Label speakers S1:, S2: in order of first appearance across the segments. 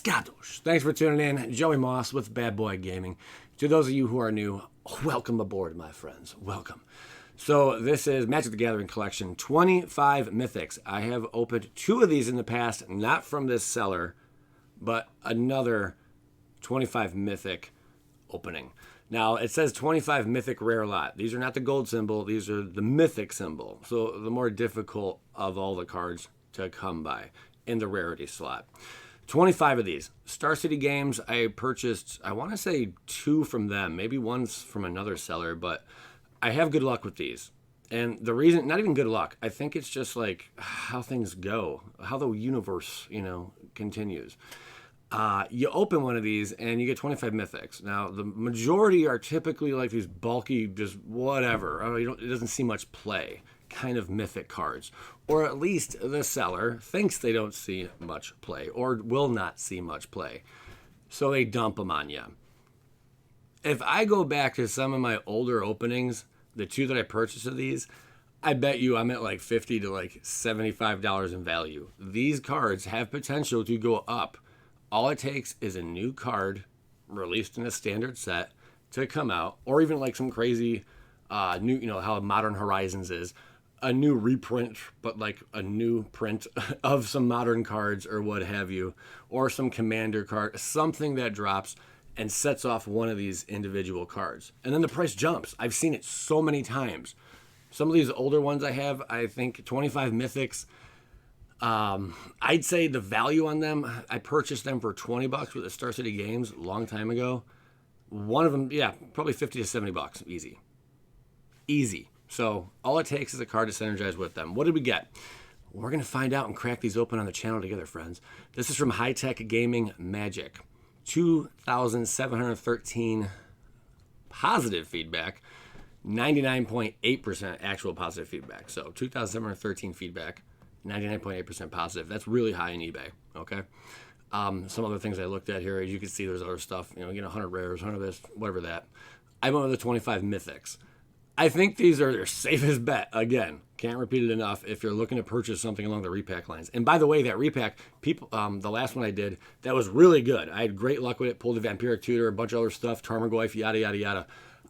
S1: Skadosh. Thanks for tuning in. Joey Moss with Bad Boy Gaming. To those of you who are new, welcome aboard, my friends. Welcome. So this is Magic the Gathering Collection, 25 Mythics. I have opened 2 of these in the past, not from this seller, but another 25 Mythic opening. Now, it says 25 Mythic Rare Lot. These are not the gold symbol. These are the Mythic symbol. So the more difficult of all the cards to come by in the rarity slot. 25 of these. Star City Games, I purchased, I want to say 2 from them. Maybe one's from another seller, but I have good luck with these. And the reason, not even good luck, I think it's just like how things go, how the universe, continues. You open one of these and you get 25 Mythics. Now, the majority are typically like these bulky, just whatever. It doesn't see much play kind of Mythic cards. Or at least the seller thinks they don't see much play or will not see much play. So they dump them on you. If I go back to some of my older openings, the 2 that I purchased of these, I bet you I'm at like $50 to like $75 in value. These cards have potential to go up. All it takes is a new card released in a standard set to come out, or even like some crazy new, how Modern Horizons is, a new reprint, but like a new print of some modern cards or what have you, or some commander card, something that drops and sets off one of these individual cards. And then the price jumps. I've seen it so many times. Some of these older ones I have, I think 25 Mythics, I'd say the value on them, I purchased them for $20 with the Star City Games a long time ago. One of them, probably $50 to $70, easy. Easy. So all it takes is a card to synergize with them. What did we get? We're going to find out and crack these open on the channel together, friends. This is from High-Tech Gaming Magic. 2,713 positive feedback, 99.8% actual positive feedback. So 2,713 feedback, 99.8% positive. That's really high in eBay, okay? Some other things I looked at here, as you can see, there's other stuff, 100 rares, 100 this, whatever that. I went with the 25 Mythics. I think these are their safest bet. Again, can't repeat it enough if you're looking to purchase something along the repack lines. And by the way, that repack, people, the last one I did, that was really good. I had great luck with it. Pulled a Vampiric Tutor, a bunch of other stuff, Tarmogoyf, yada, yada, yada.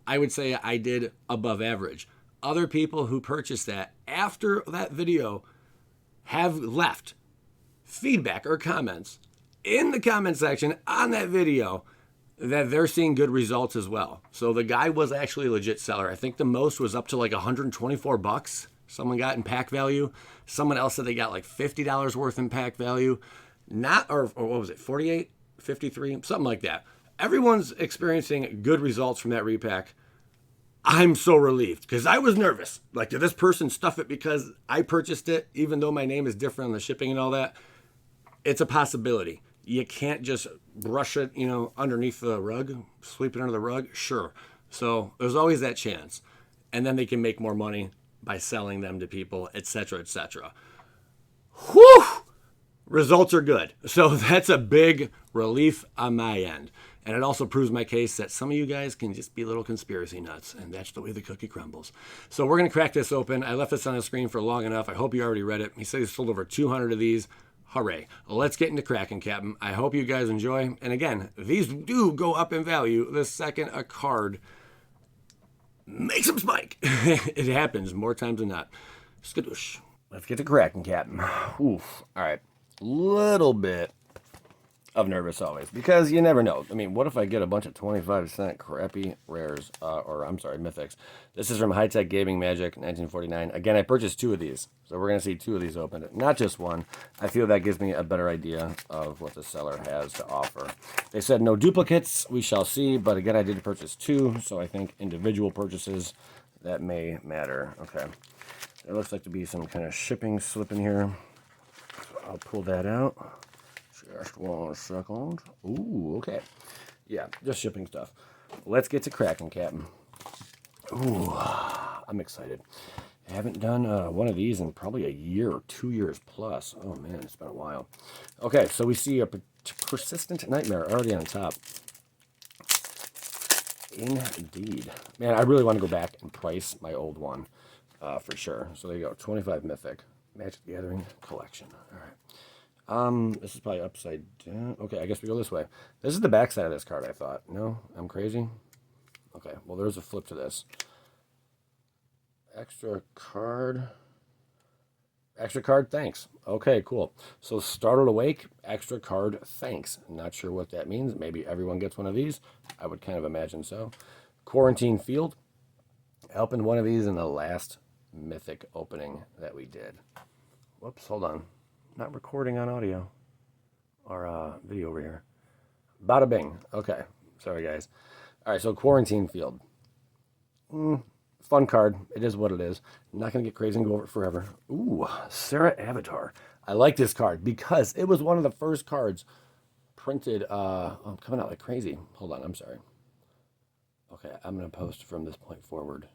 S1: I would say I did above average. Other people who purchased that after that video have left feedback or comments in the comment section on that video that they're seeing good results as well. So the guy was actually a legit seller. I think the most was up to like $124 someone got in pack value. Someone else said they got like $50 worth in pack value. Or what was it, 48, 53, something like that. Everyone's experiencing good results from that repack. I'm so relieved because I was nervous. Like, did this person stuff it because I purchased it, even though my name is different on the shipping and all that? It's a possibility. You can't just brush it, underneath the rug, sweep it under the rug. Sure. So there's always that chance. And then they can make more money by selling them to people, etc., etc. Whew! Results are good. So that's a big relief on my end. And it also proves my case that some of you guys can just be little conspiracy nuts, and that's the way the cookie crumbles. So we're going to crack this open. I left this on the screen for long enough. I hope you already read it. He said he sold over 200 of these. Hooray. Let's get into cracking, Captain. I hope you guys enjoy. And again, these do go up in value the second a card makes them spike. It happens more times than not. Skadoosh. Let's get to cracking, Captain. Oof. All right. Little bit of nervous always, because you never know. I mean, what if I get a bunch of 25% crappy rares, Mythics? This is from High-Tech Gaming Magic, 1949. Again, I purchased 2 of these, so we're going to see 2 of these open, not just one. I feel that gives me a better idea of what the seller has to offer. They said no duplicates, we shall see, but again, I did purchase 2, so I think individual purchases, that may matter. Okay, there looks like to be some kind of shipping slip in here. I'll pull that out. Just 1 second. Ooh, okay. Yeah, just shipping stuff. Let's get to cracking, Captain. Ooh, I'm excited. I haven't done one of these in probably a year or 2 years plus. Oh, man, it's been a while. Okay, so we see a persistent nightmare already on top. Indeed. Man, I really want to go back and price my old one for sure. So there you go, 25 Mythic Magic the Gathering Collection. All right. This is probably upside down. Okay, I guess we go this way. This is the back side of this card, I thought. No, I'm crazy. Okay, well, there's a flip to this. Extra card. Extra card, thanks. Okay, cool. So Startled Awake, extra card, thanks. Not sure what that means. Maybe everyone gets one of these. I would kind of imagine so. Quarantine Field. I opened one of these in the last Mythic opening that we did. Whoops, hold on. Not recording on audio or video over here. Bada bing. Okay, sorry guys. All right, so Quarantine Field. Fun card. It is what it is. I'm not going to get crazy and go over it forever. Ooh, Sarah Avatar. I like this card because it was one of the first cards printed. I'm coming out like crazy. Hold on, I'm sorry. Okay, I'm going to post from this point forward.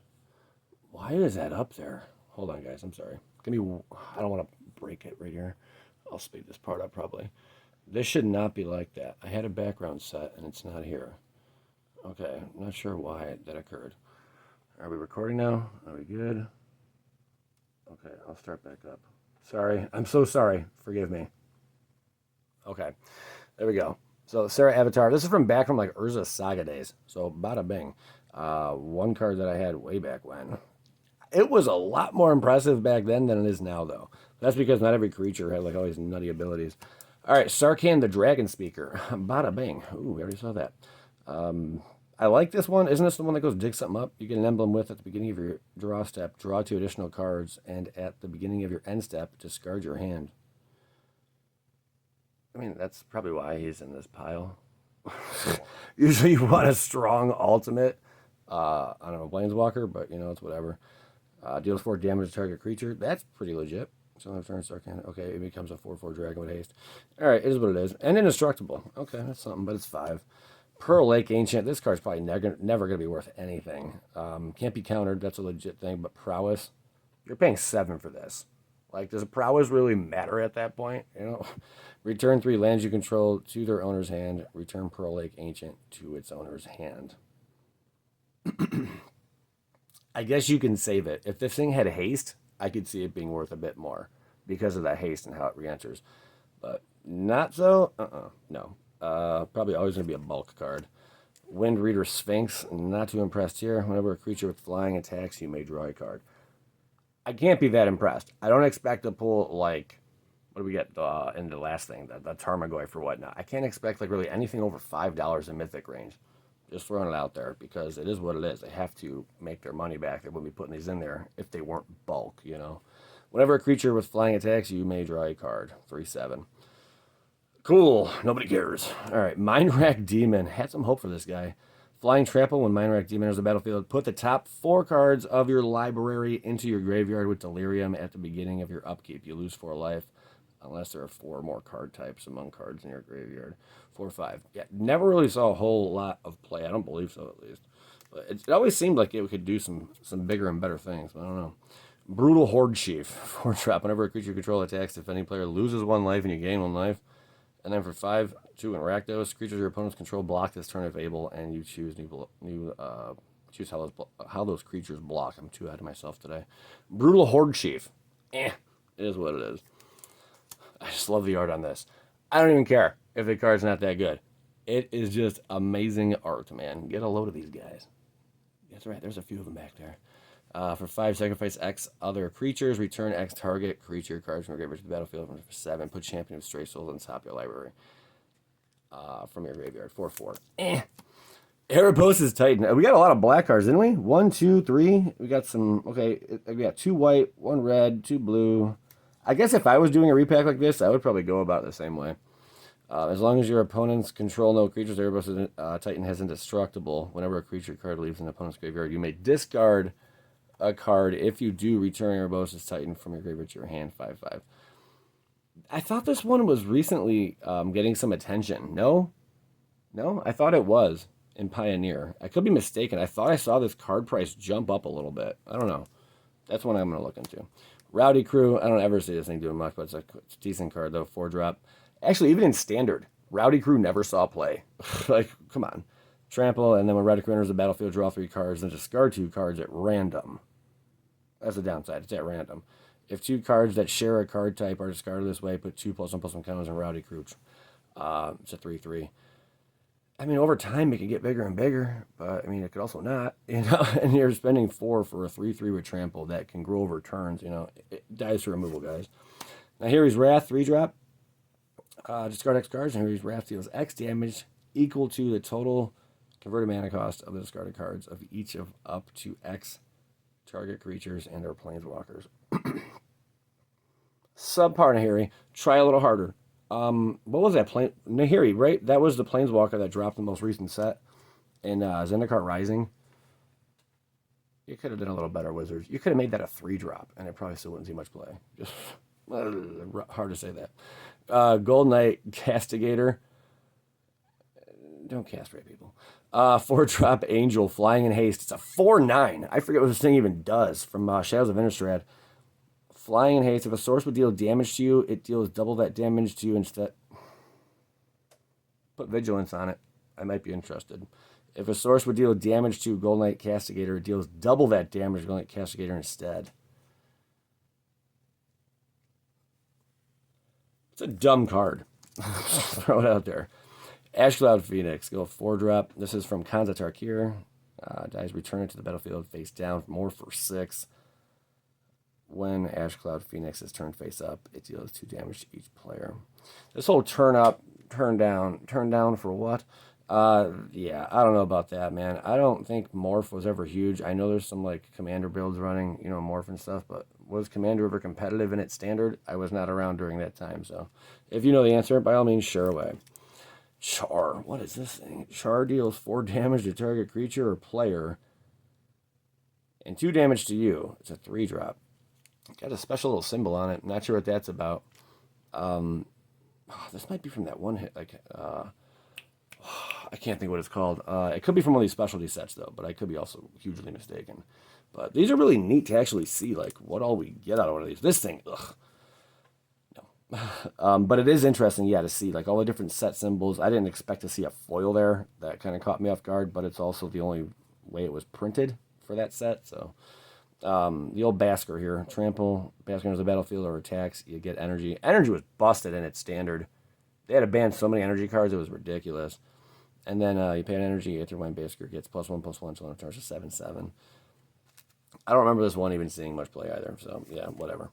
S1: Why is that up there? Hold on, guys. I'm sorry. Give me. I don't want to break it right here. I'll speed this part up probably. This should not be like that. I had a background set and it's not here. Okay, I'm not sure why that occurred. Are we recording now? Are we good? Okay, I'll start back up. Sorry. I'm so sorry. Forgive me. Okay, there we go. So Sarah Avatar. This is back from like Urza Saga days. So bada bing. One card that I had way back when. It was a lot more impressive back then than it is now, though. That's because not every creature had like all these nutty abilities. All right, Sarkhan the Dragon Speaker. Bada bing. Ooh, we already saw that. I like this one. Isn't this the one that goes dig something up? You get an emblem with at the beginning of your draw step, draw 2 additional cards, and at the beginning of your end step, discard your hand. I mean, that's probably why he's in this pile. Usually you want a strong ultimate. I don't know, Planeswalker, but you know, it's whatever. Deals 4 damage to target creature. That's pretty legit. So I've turned Sarkhan. Okay, it becomes a 4/4 dragon with haste. Alright, it is what it is. And indestructible. Okay, that's something, but it's 5. Pearl Lake Ancient. This card's probably never going to be worth anything. Can't be countered. That's a legit thing. But Prowess, you're paying 7 for this. Like, does a Prowess really matter at that point? You know, return 3 lands you control to their owner's hand. Return Pearl Lake Ancient to its owner's hand. I guess you can save it. If this thing had haste, I could see it being worth a bit more because of that haste and how it re-enters. But not so. No. Probably always going to be a bulk card. Wind Reader Sphinx, not too impressed here. Whenever a creature with flying attacks, you may draw a card. I can't be that impressed. I don't expect to pull, like, what do we get in the last thing, the Tarmogoyf or whatnot. I can't expect, like, really anything over $5 in Mythic range. Just throwing it out there because it is what it is. They have to make their money back. They wouldn't be putting these in there if they weren't bulk, you know. Whenever a creature with flying attacks, you may draw a card. 3/7. Cool. Nobody cares. All right. Mind Rack Demon. Had some hope for this guy. Flying Trample. When Mind Rack Demon enters the battlefield, put the top 4 cards of your library into your graveyard with Delirium at the beginning of your upkeep. You lose 4 life unless there are 4 more card types among cards in your graveyard. 4/5. Yeah, never really saw a whole lot of play. I don't believe so, at least. But it always seemed like it could do some bigger and better things. But I don't know. Brutal Horde Chief. 4 drop. Whenever a creature you control attacks, if any player loses 1 life and you gain 1 life. And then for 5, 2 in Rakdos, creatures your opponents control block this turn if able, and you choose choose how those creatures block. I'm too ahead of myself today. Brutal Horde Chief. It is what it is. I just love the art on this. I don't even care if the card's not that good. It is just amazing art, man. Get a load of these guys. That's right, there's a few of them back there. For 5, sacrifice X other creatures. Return X target creature cards from your graveyard to the battlefield. For 7, put Champion of Stray Souls on top of your library. From your graveyard. 4/4. Erebos' Titan. We got a lot of black cards, didn't we? 1, 2, 3. We got some. Okay, we got 2 white, 1 red, 2 blue. I guess if I was doing a repack like this, I would probably go about it the same way. As long as your opponents control no creatures, Erebos' Titan has indestructible. Whenever a creature card leaves an opponent's graveyard, you may discard a card. If you do, return Erebos' Titan from your graveyard to your hand. 5/5. I thought this one was recently getting some attention. No? I thought it was in Pioneer. I could be mistaken. I thought I saw this card price jump up a little bit. I don't know. That's one I'm going to look into. Rowdy Crew. I don't ever see this thing doing much, but it's a decent card, though. 4 drop. Actually, even in Standard, Rowdy Crew never saw play. Like, come on. Trample, and then when Rowdy Crew enters the battlefield, draw 3 cards, then discard 2 cards at random. That's the downside. It's at random. If 2 cards that share a card type are discarded this way, put 2+1/+1 counters on Rowdy Crouch. It's a 3/3. I mean, over time, it could get bigger and bigger, but, I mean, it could also not, you know, and you're spending 4 for a 3/3 with Trample that can grow over turns, you know. It dies for removal, guys. Now, here he's Wrath, 3-drop. Discard X cards, and here he's Wrath deals X damage equal to the total converted mana cost of the discarded cards of each of up to X target creatures and their planeswalkers. Subpar Nahiri. Try a little harder. What was that? Nahiri, right? That was the planeswalker that dropped the most recent set in Zendikar Rising. You could have done a little better, Wizards. You could have made that a 3-drop, and it probably still wouldn't see much play. Just hard to say that. Gold Knight Castigator. Don't castrate people. 4-drop Angel, Flying in Haste. It's a 4/9. I forget what this thing even does from Shadows of Innistrad. Flying in Haste. If a source would deal damage to you, it deals double that damage to you instead. Put Vigilance on it. I might be interested. If a source would deal damage to Gold Knight Castigator, it deals double that damage to Gold Knight Castigator instead. It's a dumb card. Throw it out there. Ashcloud Phoenix. Go 4-drop. This is from Kanza Tarkir. Dies, return it to the battlefield face down. More for 6. When Ashcloud Phoenix is turned face up, it deals 2 damage to each player. This whole turn up, turn down for what? Yeah, I don't know about that, man. I don't think Morph was ever huge. I know there's some, like, Commander builds running, you know, Morph and stuff, but was Commander ever competitive in its standard? I was not around during that time, so if you know the answer, by all means, share away. Char. What is this thing? Char deals 4 damage to target creature or player and 2 damage to you. It's a 3-drop. Got a special little symbol on it. Not sure what that's about. This might be from that one hit. Like, I can't think what it's called. It could be from one of these specialty sets, though, but I could be also hugely mistaken. But these are really neat to actually see, like, what all we get out of one of these. This thing, ugh. No. But it is interesting, yeah, to see, like, all the different set symbols. I didn't expect to see a foil there. That kind of caught me off guard, but it's also the only way it was printed for that set, so... the old Basker here. Trample. Basker enters the battlefield or attacks. You get energy. Energy was busted in its standard. They had to ban so many energy cards, it was ridiculous. And then you pay an energy after when Basker gets +1/+1 until it turns to 7/7. I don't remember this one even seeing much play either, so yeah, whatever.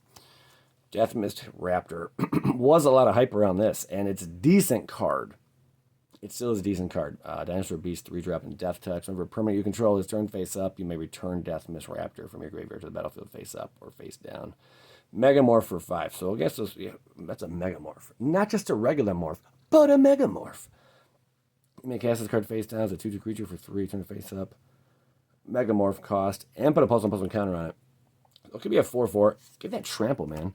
S1: Death Mist Raptor. Was a lot of hype around this, and it's a decent card. It still is a decent card. Dinosaur Beast, 3-drop and Death Touch. Whenever a permanent you control is turned face up, you may return Death Mist Raptor from your graveyard to the battlefield face up or face down. Megamorph for 5. So I guess those, yeah, that's a Megamorph. Not just a regular morph, but a Megamorph. You may cast this card face down as a 2/2 creature for 3, turn it face up. Megamorph cost, and put a +1/+1 counter on it. It could be a 4/4. Give that Trample, man.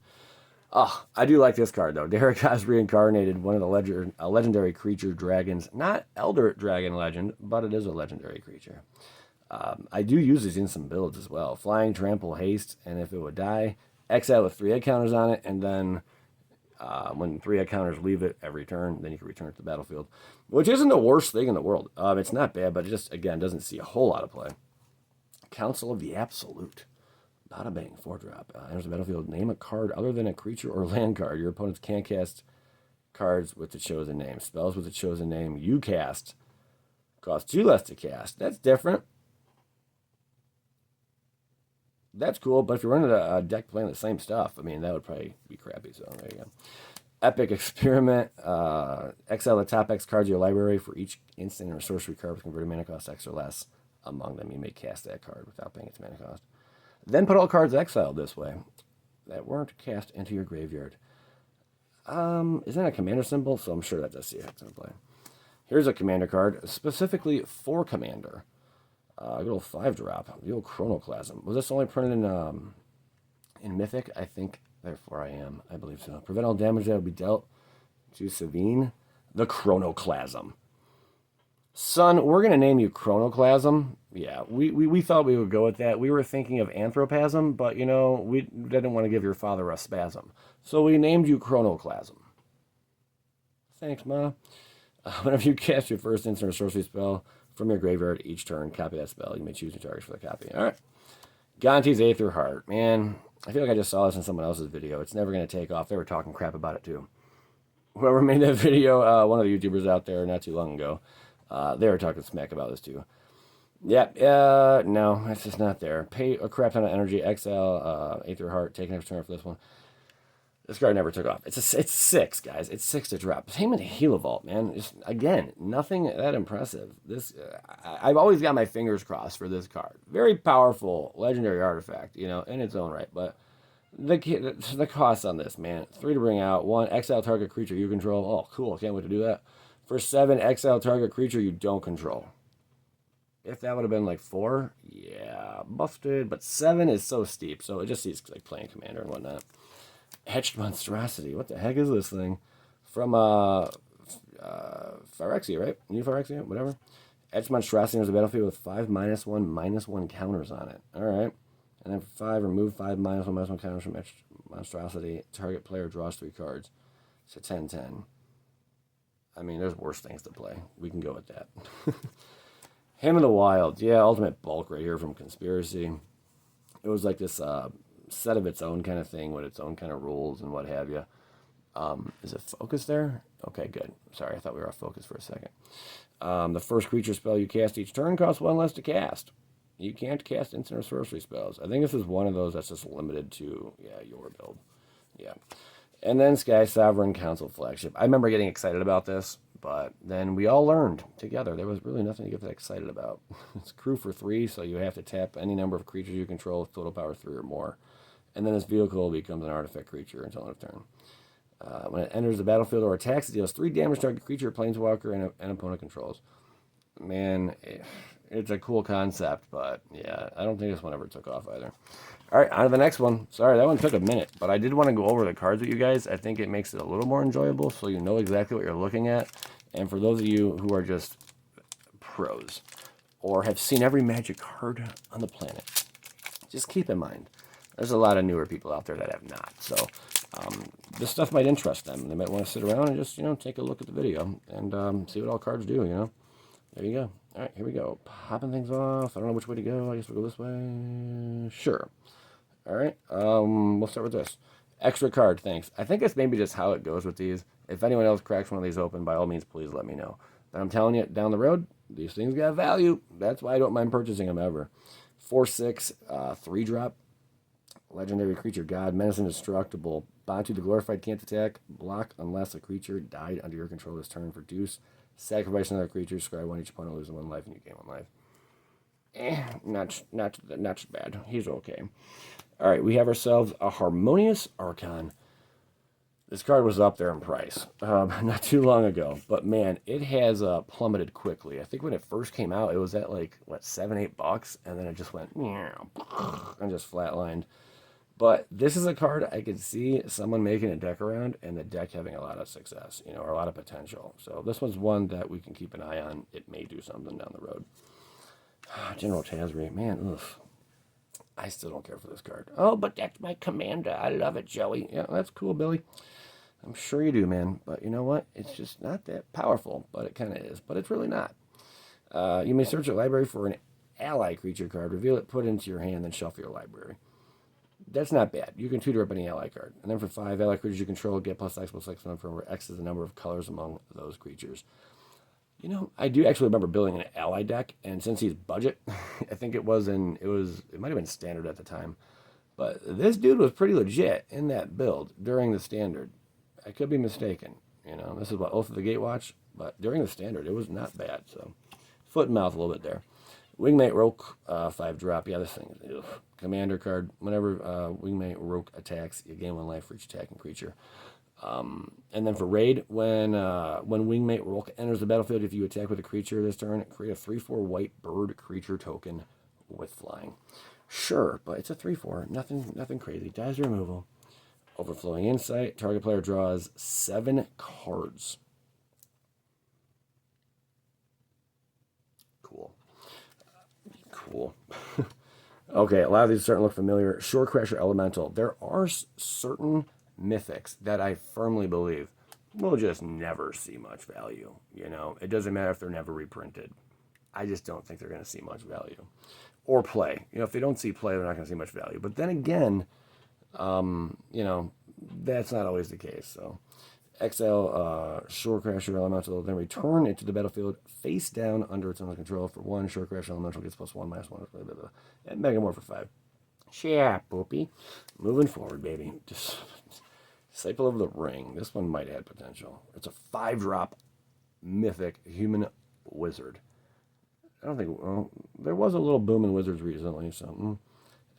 S1: Oh, I do like this card, though. Derek has reincarnated one of the legendary creature dragons. Not Elder Dragon Legend, but it is a legendary creature. I do use these in some builds as well. Flying, Trample, Haste, and if it would die, exile with 3 egg counters on it, and then when 3 egg counters leave it every turn, then you can return it to the battlefield, which isn't the worst thing in the world. It's not bad, but it just, again, doesn't see a whole lot of play. Council of the Absolute. Bada bang, 4-drop. Enters the battlefield. Name a card other than a creature or land card. Your opponents can't cast cards with the chosen name. Spells with the chosen name you cast cost 2 less to cast. That's different. That's cool, but if you're running a deck playing the same stuff, I mean, that would probably be crappy, so there you go. Epic Experiment. Exile the top X cards of your library for each instant or sorcery card with converted mana cost X or less. Among them, you may cast that card without paying its mana cost. Then put all cards exiled this way that weren't cast into your graveyard. Is that a commander symbol? So I'm sure that does see it in play. Here's a commander card, specifically for commander. Good old 5-drop, the old Chronoclasm. Was this only printed in Mythic? I think, therefore I am. I believe so. Prevent all damage that would be dealt to Savine. The Chronoclasm. Son, we're going to name you Chronoclasm. Yeah, we thought we would go with that. We were thinking of Anthropasm, but, you know, we didn't want to give your father a spasm. So we named you Chronoclasm. Thanks, Ma. Whenever you cast your first instant or sorcery spell from your graveyard each turn, copy that spell. You may choose your targets for the copy. All right. Gonti's Aether Heart. Man, I feel like I just saw this in someone else's video. It's never going to take off. They were talking crap about it too. Whoever made that video, one of the YouTubers out there not too long ago, they were talking smack about this too. Yep, no, it's just not there. Pay a crap ton of energy. XL, Aether Heart, taking extra turn for this one. This card never took off. It's 6, guys. It's 6 to drop. Same with Helivault, man. Just, again, nothing that impressive. This, I've always got my fingers crossed for this card. Very powerful, legendary artifact, you know, in its own right. But the cost on this, man. 3 to bring out. 1, exile target creature you control. Oh, cool. Can't wait to do that. For 7, exile target creature you don't control. If that would have been like 4, yeah, busted. But 7 is so steep, so it just seems like playing Commander and whatnot. Etched Monstrosity. What the heck is this thing? From Phyrexia, right? New Phyrexia, whatever. Etched Monstrosity is a battlefield with 5 -1/-1 counters on it. All right. And then for 5, remove 5 -1/-1 counters from Etched Monstrosity. Target player draws 3 cards. So 10/10. I mean, there's worse things to play. We can go with that. Hymn of the Wild. Yeah, ultimate bulk right here from Conspiracy. It was like this set of its own kind of thing with its own kind of rules and what have you. Is it focus there? Okay, good. Sorry, I thought we were off focus for a second. The first creature spell you cast each turn costs 1 less to cast. You can't cast instant or sorcery spells. I think this is one of those that's just limited to, your build. Yeah. And then Sky Sovereign Council Flagship. I remember getting excited about this, but then we all learned together. There was really nothing to get that excited about. It's crew for 3, so you have to tap any number of creatures you control with total power 3 or more. And then this vehicle becomes an artifact creature until end of turn. When it enters the battlefield or attacks, it deals 3 damage to target creature, planeswalker, and opponent controls. Man, it's a cool concept, but yeah, I don't think this one ever took off either. All right, on to the next one. Sorry, that one took a minute, but I did want to go over the cards with you guys. I think it makes it a little more enjoyable so you know exactly what you're looking at. And for those of you who are just pros or have seen every Magic card on the planet, just keep in mind, there's a lot of newer people out there that have not. So this stuff might interest them. They might want to sit around and just, take a look at the video and see what all cards do, There you go. All right, here we go. Popping things off. I don't know which way to go. I guess we'll go this way. Sure. All right. We'll start with this. Extra card, thanks. I think it's maybe just how it goes with these. If anyone else cracks one of these open, by all means, please let me know. But I'm telling you, down the road, these things got value. That's why I don't mind purchasing them ever. 4/6, 3-drop. Legendary creature, God, menace indestructible. Bantu the Glorified can't attack. Block unless a creature died under your control this turn for deuce. Sacrifice another creature, scry 1 each opponent, losing 1 life, and you gain 1 life. Not bad. He's okay. All right, we have ourselves a Harmonious Archon. This card was up there in price not too long ago, but man, it has plummeted quickly. I think when it first came out, it was at like, $7-8, and then it just went and just flatlined. But this is a card I could see someone making a deck around and the deck having a lot of success, or a lot of potential. So this one's one that we can keep an eye on. It may do something down the road. General Tazri, man, ugh. I still don't care for this card. Oh, but that's my commander. I love it, Joey. Yeah, that's cool, Billy. I'm sure you do, man. But you know what? It's just not that powerful, but it kind of is. But it's really not. You may search your library for an ally creature card, reveal it, put it into your hand, then shuffle your library. That's not bad. You can tutor up any ally card. And then for 5 ally creatures you control, get +X/+X1 for where X is the number of colors among those creatures. I do actually remember building an ally deck, and since he's budget, I think it might have been standard at the time. But this dude was pretty legit in that build during the standard. I could be mistaken. This is what Oath of the Gatewatch, but during the standard, it was not bad. So, foot and mouth a little bit there. Wingmate Roke, 5-drop. Yeah, this thing is commander card. Whenever Wingmate Roke attacks, you gain 1 life for each attacking creature. And then for raid, when Wingmate Roke enters the battlefield, if you attack with a creature this turn, create a 3/4 white bird creature token with flying. Sure, but it's a 3/4. Nothing crazy. Dies removal. Overflowing Insight. Target player draws 7 cards. Cool. Okay, a lot of these are starting to look familiar. Shore Crasher Elemental. There are certain mythics that I firmly believe will just never see much value. It doesn't matter if they're never reprinted. I just don't think they're going to see much value. Or play. If they don't see play, they're not going to see much value. But then again, You know, that's not always the case. So, exile Shore Crasher Elemental, then return it to the battlefield face down under its own control for 1. Shore Crasher Elemental gets +1, -1, blah, blah, blah. And Megamorph for 5. Yeah, poopy. Moving forward, baby. Disciple of the Ring. This one might have potential. It's a 5-drop mythic human wizard. I don't think... Well, there was a little boom in wizards recently, so...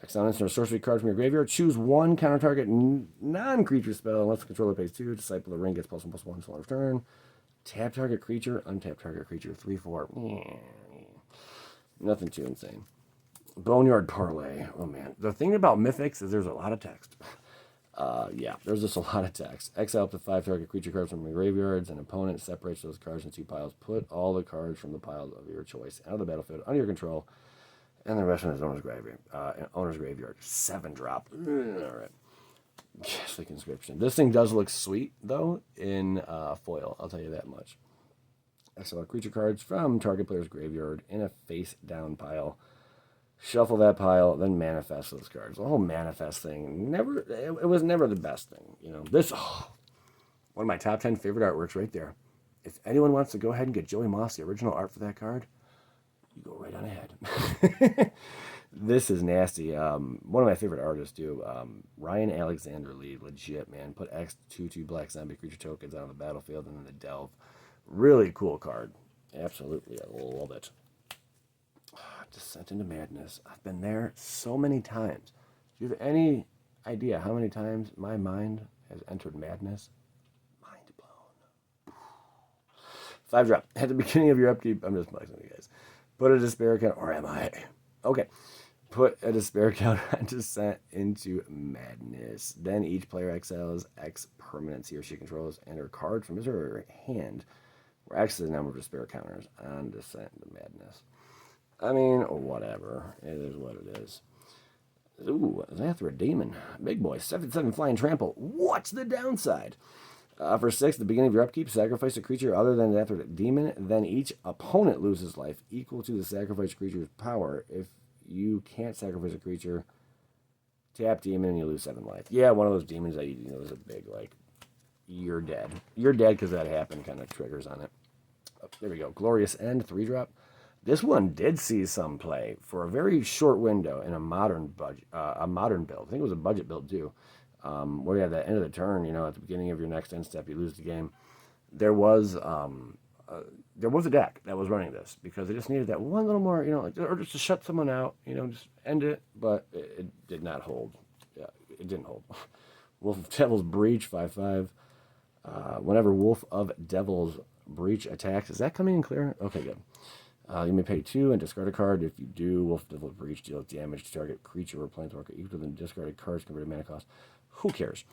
S1: Exile instant or sorcery card from your graveyard. Choose 1 counter target non-creature spell unless the controller pays 2. Disciple of the Ring gets +1/+1 until end of turn. Tap target creature, untap target creature. 3/4. Nothing too insane. Boneyard Parlay. Oh, man. The thing about Mythics is there's a lot of text. Yeah, there's just a lot of text. Exile up to 5 target creature cards from your graveyards. An opponent separates those cards into 2 piles. Put all the cards from the piles of your choice out of the battlefield under your control. And the rest of his owner's graveyard. 7-drop. All right. Ghastly Conscription. This thing does look sweet, though, in foil. I'll tell you that much. Exile creature cards from target player's graveyard in a face-down pile. Shuffle that pile, then manifest those cards. The whole manifest thing, it was never the best thing. You know, one of my top 10 favorite artworks right there. If anyone wants to go ahead and get Joey Moss, the original art for that card, you go right on ahead. This is nasty. One of my favorite artists, too. Ryan Alexander Lee. Legit, man. Put X/2/2 black zombie creature tokens on the battlefield and then the delve. Really cool card. Absolutely. I love it. Descent into Madness. I've been there so many times. Do you have any idea how many times my mind has entered madness? Mind blown. 5-drop. At the beginning of your upkeep, I'm just messing with you guys. Put a despair count, or am I? Okay. Put a despair count on Descent into Madness. Then each player exiles X permanents he or she controls and her card from his or her hand, where X is the number of despair counters on Descent into Madness. I mean, whatever. It is what it is. Ooh, Zathra Demon. Big boy. 7/7 flying trample. What's the downside? For 6, at the beginning of your upkeep, sacrifice a creature other than Zathra Demon. Then each opponent loses life equal to the sacrificed creature's power. If you can't sacrifice a creature, tap Demon and you lose 7 life. Yeah, one of those demons that is a big, you're dead. You're dead because that happened kind of triggers on it. Oh, there we go. Glorious End. 3-drop. This one did see some play for a very short window in a modern build. I think it was a budget build too, where you have that end of the turn. At the beginning of your next end step, you lose the game. There was a deck that was running this because they just needed that one little more, or just to shut someone out. Just end it. But it did not hold. Yeah, it didn't hold. Wolf of Devil's Breach 5/5. Whenever Wolf of Devil's Breach attacks, is that coming in clear? Okay, good. You may pay 2 and discard a card. If you do, Wolf of Devil's Breach deals damage to target creature or planeswalker equal to the discarded card's converted mana cost. Who cares?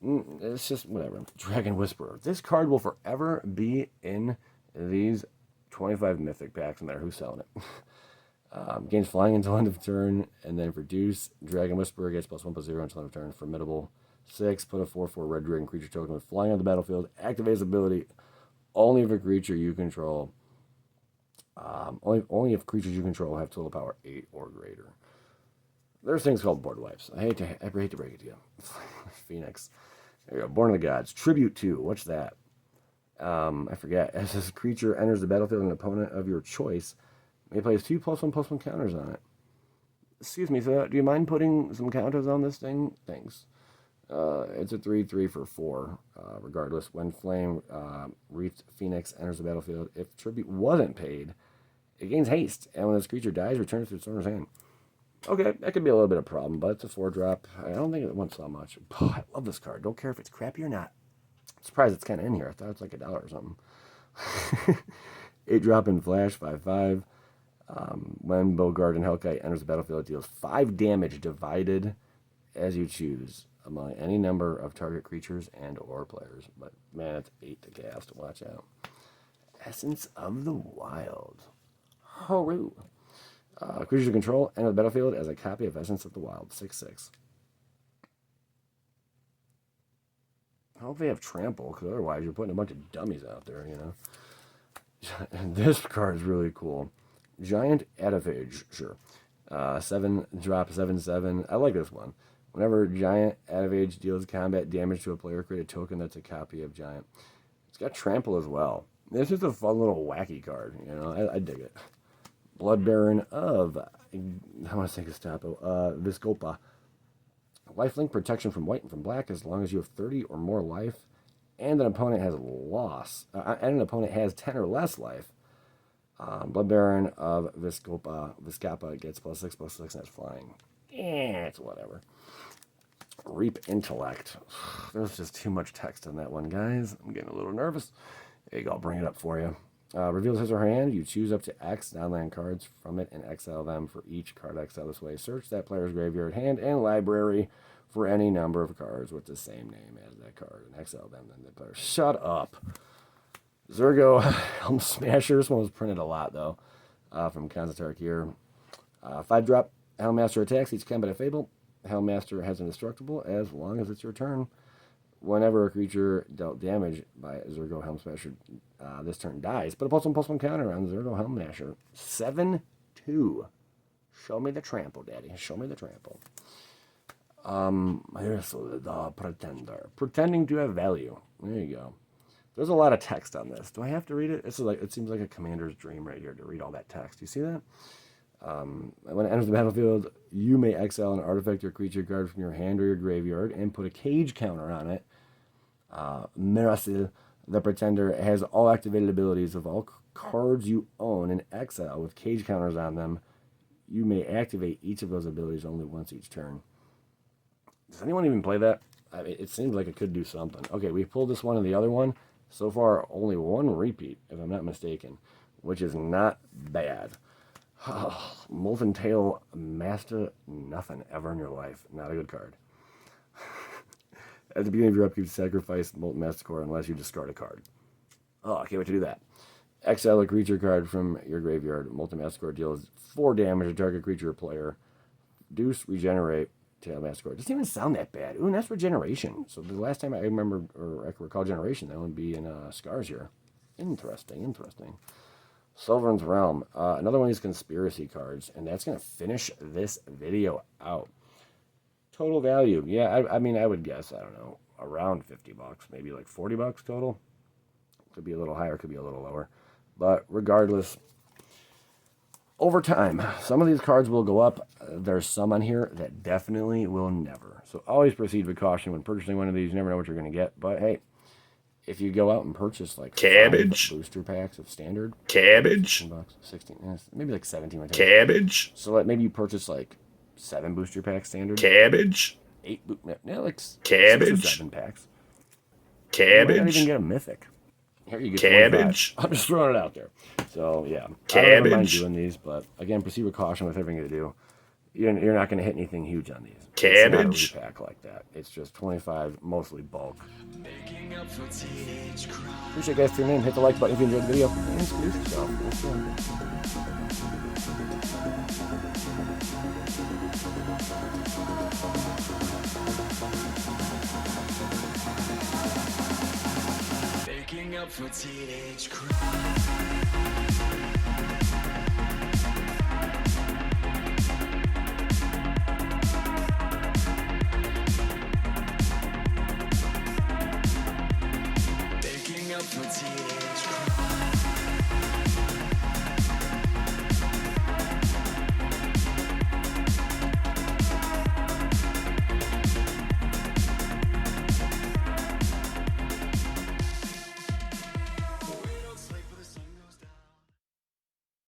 S1: It's just whatever. Dragon Whisperer. This card will forever be in these 25 Mythic packs, no matter who's selling it. Gains flying until end of turn, and then for Deuce, Dragon Whisperer gets +1/+0 until end of turn. Formidable. 6, put a 4/4 red dragon creature token with flying on the battlefield. Activates ability only if a creature you control. Only if creatures you control have total power 8 or greater. There's things called board wipes. I hate to break it to you. Phoenix. There you go. Born of the Gods. Tribute 2. What's that? I forget. As this creature enters the battlefield, an opponent of your choice may place 2 +1/+1 counters on it. Excuse me, so do you mind putting some counters on this thing? Thanks. It's a 3/3 for 4. Regardless, when Flame Wreathed Phoenix enters the battlefield, if tribute wasn't paid, it gains haste, and when this creature dies, returns to its owner's hand. Okay, that could be a little bit of a problem, but it's a 4-drop. I don't think it wants so much. Oh, I love this card. Don't care if it's crappy or not. I'm surprised it's kind of in here. I thought it's like $1 or something. 8-drop in Flash, 5/5. When Bogard and Hellkite enters the battlefield, it deals 5 damage divided as you choose among any number of target creatures and or players. But man, it's 8 to cast. Watch out. Essence of the Wild. Hooroo. Creatures you control enter the battlefield as a copy of Essence of the Wild. 6/6. I hope they have Trample, because otherwise you're putting a bunch of dummies out there, And this card is really cool. Giant Edifice, sure. 7-drop, 7/7. I like this one.
S2: Whenever Giant activates, deals combat damage to a player, create a token that's a copy of Giant. It's got Trample as well. It's just a fun little wacky card. You know, I dig it. Blood Baron of, I want to say Gestapo, Viscopa. Lifelink protection from white and from black as long as you have 30 or more life, and an opponent has loss, and an opponent has 10 or less life. Blood Baron of Viscapa gets +6/+6, and that's flying. It's whatever. Reap Intellect. There's just too much text on that one, guys. I'm getting a little nervous. There you go, I'll bring it up for you. Reveals his or her hand. You choose up to X non-land cards from it and exile them for each card exile this way. Search that player's graveyard, hand, and library for any number of cards with the same name as that card and exile them. Then the player. Shut up. Zergo Helm Smasher. This one was printed a lot, though, from Konstantark here. 5-drop Helmmaster attacks each combat of Fable. Helmmaster has indestructible as long as it's your turn. Whenever a creature dealt damage by Zergo Helm Smasher this turn dies, put a +1/+1 counter on Zergo Helm Smasher. 7/2. Show me the trample, Daddy. Show me the trample. Here's the Pretender. Pretending to have value. There you go. There's a lot of text on this. Do I have to read it? It seems like a commander's dream right here to read all that text. You see that? When it enters the battlefield, you may exile an artifact or creature card from your hand or your graveyard and put a cage counter on it. Mirasil, the Pretender, has all activated abilities of all cards you own in exile with cage counters on them. You may activate each of those abilities only once each turn. Does anyone even play that? I mean, it seems like it could do something. Okay, we pulled this one and the other one. So far, only one repeat, if I'm not mistaken, which is not bad. Molten Tail Master, nothing ever in your life. Not a good card. At the beginning of your upkeep, sacrifice Molten Masticore unless you discard a card. Oh, I can't wait to do that. Exile a creature card from your graveyard. Molten Masticore deals 4 damage to target creature or player. Deuce, regenerate. Tail Masticore. Doesn't even sound that bad. Ooh, and that's regeneration. So the last time I remember, or I can recall generation, that would be in Scars here. Interesting. Sovereign's Realm. Another one of these conspiracy cards, and that's going to finish this video out. Total value. Yeah, I mean, I would guess, I don't know, around $50, maybe like $40 total. Could be a little higher, could be a little lower. But regardless, over time, some of these cards will go up. There's some on here that definitely will never. So always proceed with caution when purchasing one of these. You never know what you're going to get. But hey, if you go out and purchase like 5 booster packs of standard, $16, maybe like 17.
S1: Cabbage.
S2: So like maybe you purchase like 7 booster packs standard. 8, like 6 or 7 packs. You might not even get a mythic. Here you get 25. I'm just throwing it out there. So yeah, I don't mind doing these, but again, proceed with caution with everything you do. You're not going to hit anything huge on these. It's not a repack like that. It's just 25, mostly bulk. Appreciate you guys tuning in. Hit the like button if you enjoyed the video. And introduce yourself. Making up for teenage crime.